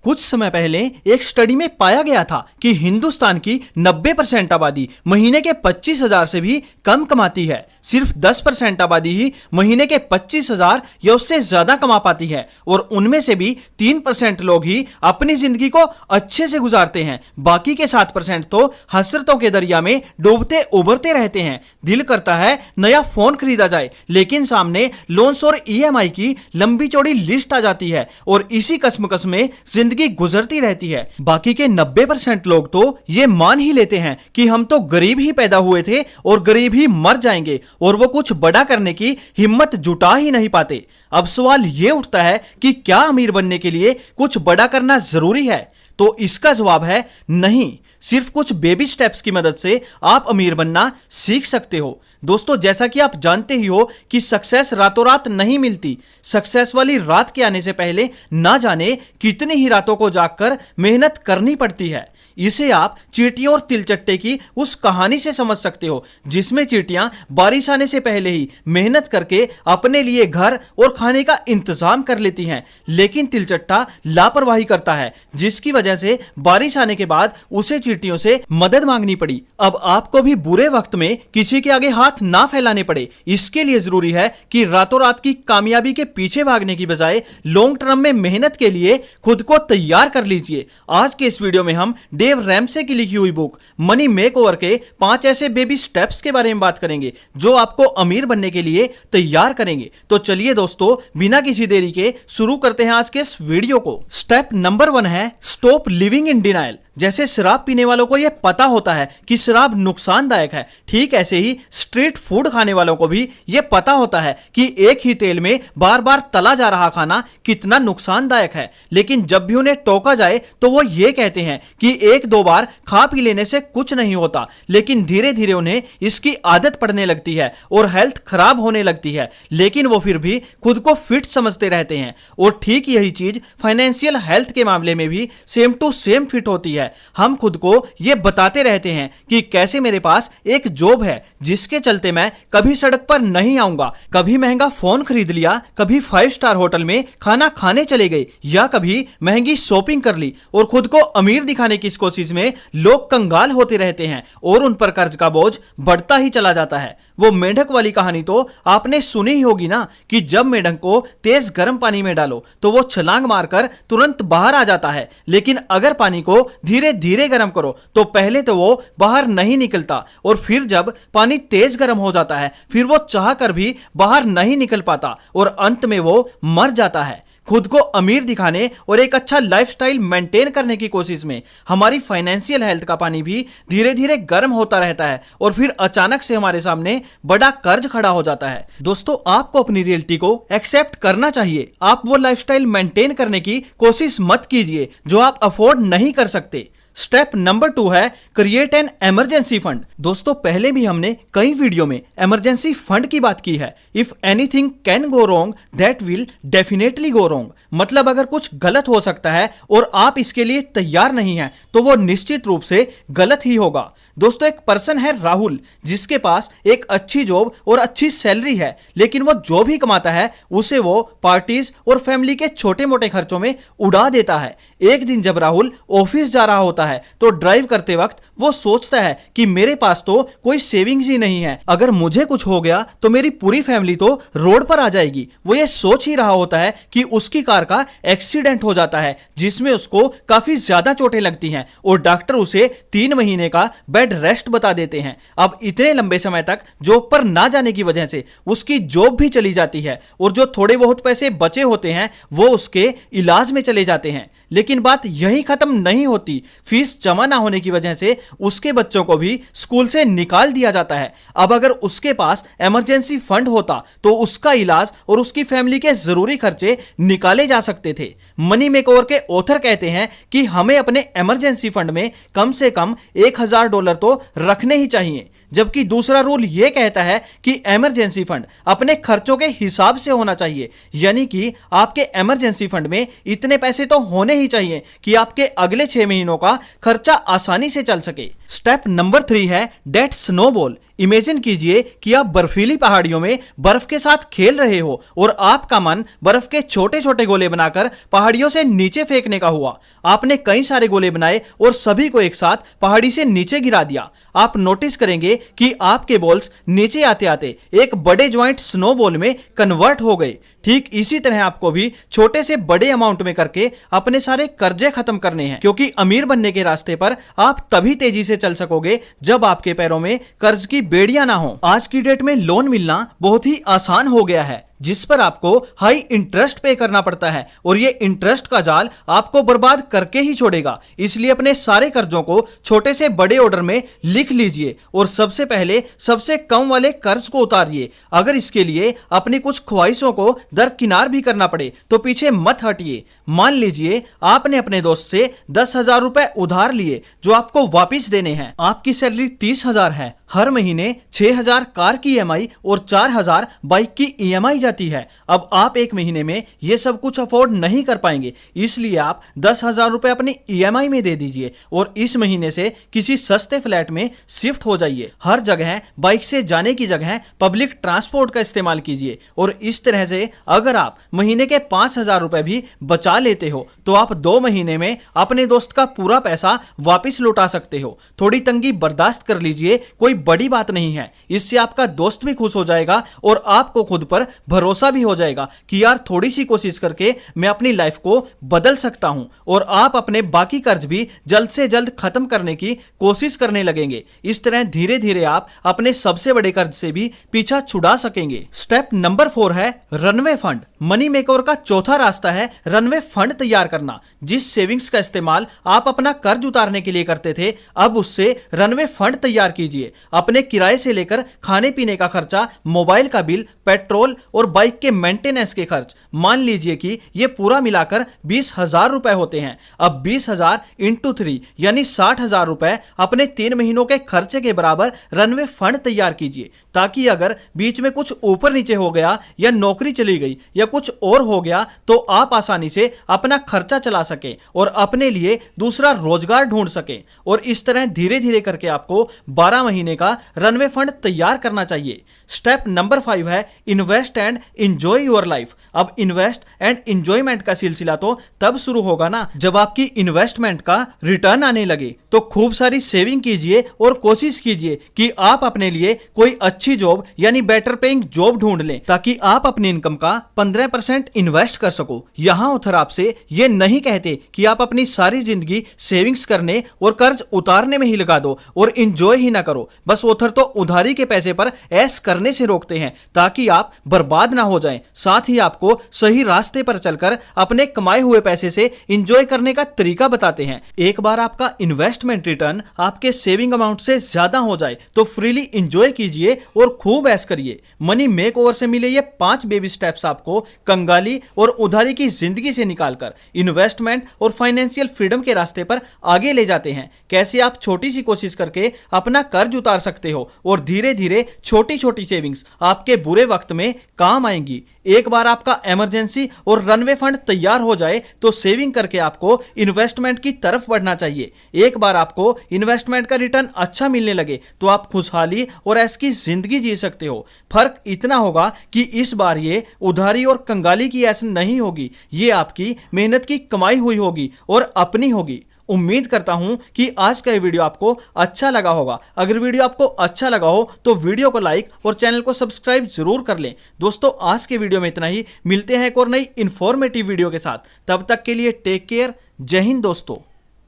कुछ समय पहले एक स्टडी में पाया गया था कि हिंदुस्तान की 90% आबादी महीने के 25,000 से भी कम कमाती है। सिर्फ 10% आबादी ही महीने के 25,000 या उससे ज्यादा कमा पाती है और उनमें से भी 3% लोग ही अपनी जिंदगी को अच्छे से गुजारते हैं। बाकी के 7% तो हसरतों के दरिया में डूबते उभरते रहते हैं। दिल करता है नया फोन खरीदा जाए, लेकिन सामने लोन्स और ईएमआई की लंबी चौड़ी लिस्ट आ जाती है और इसी कसमकस में जिंदगी गुजरती रहती है। बाकी के 90% लोग तो ये मान ही लेते हैं कि हम तो गरीब ही पैदा हुए थे और गरीब ही मर जाएंगे और वो कुछ बड़ा करने की हिम्मत जुटा ही नहीं पाते। अब सवाल ये उठता है कि क्या अमीर बनने के लिए कुछ बड़ा करना जरूरी है? तो इसका जवाब है नहीं। सिर्फ कुछ बेबी स्टेप्स की मदद से आप अमीर बनना सीख सकते हो। दोस्तों, जैसा कि आप जानते ही हो कि सक्सेस रातों रात नहीं मिलती। सक्सेस वाली रात के आने से पहले ना जाने कितनी ही रातों को जागकर मेहनत करनी पड़ती है। इसे आप चींटियों और तिलचट्टे की उस कहानी से समझ सकते हो जिसमें चींटियां बारिश आने से पहले ही मेहनत करके अपने लिए घर और खाने का इंतजाम कर लेती हैं, लेकिन तिलचट्टा लापरवाही करता है जिसकी वजह से बारिश आने के बाद उसे चींटियों से मदद मांगनी पड़ी। अब आपको भी बुरे वक्त में किसी के आगे हाथ ना फैलाने पड़े, इसके लिए जरूरी है कि रातों रात की कामयाबी के पीछे भागने की बजाय लॉन्ग टर्म में मेहनत के लिए खुद को तैयार कर लीजिए। आज के इस वीडियो में हम डेव रैमसे की लिखी हुई बुक मनी मेकओवर के 5 ऐसे बेबी स्टेप्स के बारे में बात करेंगे जो आपको अमीर बनने के लिए तैयार करेंगे। तो चलिए दोस्तों, बिना किसी देरी के शुरू करते हैं आज के इस वीडियो को। स्टेप नंबर 1 है स्टॉप लिविंग इन डिनाइल। जैसे शराब पीने वालों को यह पता होता है कि शराब नुकसानदायक है, ठीक ऐसे ही स्ट्रीट फूड खाने वालों को भी यह पता होता है कि एक ही तेल में बार बार तला जा रहा खाना कितना नुकसानदायक है। लेकिन जब भी उन्हें टोका जाए तो वो ये कहते हैं कि 1-2 बार खा पी लेने से कुछ नहीं होता, लेकिन धीरे धीरे उन्हें इसकी आदत पड़ने लगती है और हेल्थ खराब होने लगती है, लेकिन वो फिर भी खुद को फिट समझते रहते हैं। और ठीक यही चीज फाइनेंशियल हेल्थ के मामले में भी सेम टू सेम फिट होती है। हम खुद को यह बताते रहते हैं कि कैसे मेरे पास एक जॉब है जिसके चलते मैं कभी सड़क पर नहीं आऊंगा, कभी महंगा फोन खरीद लिया, कभी 5 स्टार होटल में खाना खाने चले गए या कभी महंगी शॉपिंग कर ली। और खुद को अमीर दिखाने की इस कोशिश में लोग कंगाल होते रहते हैं और उन पर कर्ज का बोझ बढ़ता ही चला जाता है। वो मेंढक वाली कहानी तो आपने सुनी ही होगी ना कि जब मेंढक को तेज गर्म पानी में डालो तो वो छलांग मारकर तुरंत बाहर आ जाता है, लेकिन अगर पानी को धीरे धीरे गर्म करो तो पहले तो वो बाहर नहीं निकलता और फिर जब पानी तेज गर्म हो जाता है फिर वो चाहकर भी बाहर नहीं निकल पाता और अंत में वो मर जाता है। खुद को अमीर दिखाने और एक अच्छा लाइफस्टाइल मेंटेन करने की कोशिश में हमारी फाइनेंशियल हेल्थ का पानी भी धीरे धीरे गर्म होता रहता है और फिर अचानक से हमारे सामने बड़ा कर्ज खड़ा हो जाता है। दोस्तों, आपको अपनी रियलिटी को एक्सेप्ट करना चाहिए। आप वो लाइफस्टाइल मेंटेन करने की कोशिश मत कीजिए जो आप अफोर्ड नहीं कर सकते। स्टेप नंबर 2 है क्रिएट एन इमरजेंसी फंड। दोस्तों, पहले भी हमने कई वीडियो में इमरजेंसी फंड की बात की है। If anything can go wrong that will definitely go wrong. मतलब अगर कुछ गलत हो सकता है और आप इसके लिए तैयार नहीं हैं तो वो निश्चित रूप से गलत ही होगा। दोस्तों, एक पर्सन है राहुल जिसके पास एक अच्छी जॉब और अच्छी सैलरी है, लेकिन वो जो भी कमाता है उसे वो पार्टीज और फैमिली के छोटे मोटे खर्चों में उड़ा देता है। एक दिन जब राहुल ऑफिस जा रहा होता है तो ड्राइव करते वक्त वो सोचता है कि मेरे पास तो कोई सेविंग्स ही नहीं है, अगर मुझे कुछ हो गया तो मेरी पूरी फैमिली तो रोड पर आ जाएगी। वो ये सोच ही रहा होता है कि उसकी कार का एक्सीडेंट हो जाता है जिसमें उसको काफी ज्यादा चोटें लगती हैं और डॉक्टर उसे 3 महीने का बेड रेस्ट बता देते हैं। अब इतने लंबे समय तक जॉब पर ना जाने की वजह से उसकी जॉब भी चली जाती है और जो थोड़े बहुत पैसे बचे होते हैं वो उसके इलाज में चले जाते हैं। लेकिन बात यही खत्म नहीं होती। फीस जमा ना होने की वजह से उसके बच्चों को भी स्कूल से निकाल दिया जाता है। अब अगर उसके पास इमरजेंसी फंड होता तो उसका इलाज और उसकी फैमिली के जरूरी खर्चे निकाले जा सकते थे। मनी मेकओवर के ऑथर कहते हैं कि हमें अपने इमरजेंसी फंड में कम से कम $1,000 तो रखने ही चाहिए, जबकि दूसरा रूल यह कहता है कि इमरजेंसी फंड अपने खर्चों के हिसाब से होना चाहिए, यानी कि आपके इमरजेंसी फंड में इतने पैसे तो होने ही चाहिए कि आपके अगले 6 महीनों का खर्चा आसानी से चल सके। स्टेप नंबर 3 है डेट स्नोबॉल। इमेजिन कीजिए कि आप बर्फीली पहाड़ियों में बर्फ के साथ खेल रहे हो और आपका मन बर्फ के छोटे छोटे गोले बनाकर पहाड़ियों से नीचे फेंकने का हुआ। आपने कई सारे गोले बनाए और सभी को एक साथ पहाड़ी से नीचे गिरा दिया। आप नोटिस करेंगे कि आपके बॉल्स नीचे आते आते एक बड़े ज्वाइंट स्नोबॉल में कन्वर्ट हो गए। ठीक इसी तरह आपको भी छोटे से बड़े अमाउंट में करके अपने सारे कर्जे खत्म करने हैं, क्योंकि अमीर बनने के रास्ते पर आप तभी तेजी से चल सकोगे जब आपके पैरों में कर्ज की बेड़ियां ना हो। आज की डेट में लोन मिलना बहुत ही आसान हो गया है, जिस पर आपको हाई इंटरेस्ट पे करना पड़ता है और ये इंटरेस्ट का जाल आपको बर्बाद करके ही छोड़ेगा। इसलिए अपने सारे कर्जों को छोटे से बड़े ऑर्डर में लिख लीजिए और सबसे पहले सबसे कम वाले कर्ज को उतारिए। अगर इसके लिए अपनी कुछ ख्वाहिशों को दरकिनार भी करना पड़े तो पीछे मत हटिए। मान लीजिए आपने अपने दोस्त से 10,000 रुपए उधार लिए जो आपको वापिस देने हैं। आपकी सैलरी 30,000 है। हर महीने 6,000 कार की ईएमआई और 4,000 बाइक की ईएमआई जाती है। अब आप एक महीने में ये सब कुछ अफोर्ड नहीं कर पाएंगे, इसलिए आप 10,000 रुपए अपनी ईएमआई में दे दीजिए और इस महीने से किसी सस्ते फ्लैट में शिफ्ट हो जाइए। हर जगह बाइक से जाने की जगह पब्लिक ट्रांसपोर्ट का इस्तेमाल कीजिए और इस तरह से अगर आप महीने के 5,000 रुपए भी बचा लेते हो तो आप 2 महीने में अपने दोस्त का पूरा पैसा वापिस लौटा सकते हो। थोड़ी तंगी बर्दाश्त कर लीजिए, कोई बड़ी बात नहीं है। इससे आपका दोस्त भी खुश हो जाएगा और आपको खुद पर भरोसा भी हो जाएगा कि यार थोड़ी सी कोशिश करके मैं अपनी लाइफ को बदल सकता हूं और आप अपने बाकी कर्ज भी जल्द से जल्द खत्म करने की कोशिश करने लगेंगे। इस तरह धीरे धीरे आप अपने सबसे बड़े कर्ज से भी पीछा छुड़ा सकेंगे। स्टेप नंबर 4 है रनवे फंड। मनी मेकर का चौथा रास्ता है रनवे फंड तैयार करना। जिस सेविंग्स का इस्तेमाल आप अपना कर्ज उतारने के लिए करते थे, अब उससे रनवे फंड तैयार कीजिए। अपने किराए से लेकर खाने पीने का खर्चा, मोबाइल का बिल, पेट्रोल और बाइक के मेंटेनेंस के खर्च, मान लीजिए कि ये पूरा मिलाकर 20,000 रुपए होते हैं। अब 20,000 इंटू 3 यानी 60,000 रुपए अपने 3 महीनों के खर्चे के बराबर रनवे फंड तैयार कीजिए, ताकि अगर बीच में कुछ ऊपर नीचे हो गया या नौकरी चली गई या कुछ और हो गया तो आप आसानी से अपना खर्चा चला सके और अपने लिए दूसरा रोजगार ढूंढ सके। और इस तरह धीरे धीरे करके आपको 12 महीने का रनवे फंड तैयार करना चाहिए। स्टेप नंबर 5 है invest and enjoy your life. अब इन्वेस्ट एंड एंजॉयमेंट का सिलसिला तो तब शुरू होगा ना जब आपकी इन्वेस्टमेंट का रिटर्न आने लगे। तो खूब सारी सेविंग कीजिए और कोशिश कीजिए कि आप अपने लिए कोई अच्छी जॉब यानी बेटर पेइंग जॉब ढूंढ लें, ताकि आप अपनी इनकम का 15% इन्वेस्ट कर सको। यहां ऑथर आपसे ये नहीं कहते कि आप अपनी सारी जिंदगी सेविंग्स करने और कर्ज उतारने में ही लगा दो और एंजॉय ही ना करो। बस ऑथर तो उधारी के पैसे पर ऐश करने से रोकते हैं ताकि आप बर्बाद ना हो जाएं। साथ ही आपको सही रास्ते पर चलकर अपने कमाए हुए पैसे से एंजॉय करने का तरीका बताते हैं। एक बार आपका इन्वेस्टमेंट रिटर्न आपके सेविंग अमाउंट से ज्यादा हो जाए तो फ्रीली एंजॉय कीजिए और खूब ऐश करिए। मनी मेकओवर से मिले ये 5 बेबी स्टेप्स आपको कंगाली और उधारी की जिंदगी से निकालकर इन्वेस्टमेंट और फाइनेंशियल फ्रीडम के रास्ते पर आगे ले जाते हैं। कैसे आप छोटी सी कोशिश करके अपना कर्ज उतार सकते हो और धीरे धीरे छोटी छोटी सेविंग्स आपके बुरे वक्त में काम आएंगी। एक बार आपका इमरजेंसी और रनवे फंड तैयार हो जाए तो सेविंग करके आपको इन्वेस्टमेंट की तरफ बढ़ना चाहिए। एक बार आपको इन्वेस्टमेंट का रिटर्न अच्छा मिलने लगे तो आप खुशहाली और ऐश की जिंदगी जी सकते हो। फर्क इतना होगा कि इस बार ये उधारी और कंगाली की ऐश नहीं होगी, ये आपकी मेहनत की कमाई हुई होगी और अपनी होगी। उम्मीद करता हूं कि आज का ये वीडियो आपको अच्छा लगा होगा। अगर वीडियो आपको अच्छा लगा हो तो वीडियो को लाइक और चैनल को सब्सक्राइब जरूर कर लें। दोस्तों आज के वीडियो में इतना ही। मिलते हैं एक और नई इंफॉर्मेटिव वीडियो के साथ। तब तक के लिए टेक केयर। जय हिंद दोस्तों।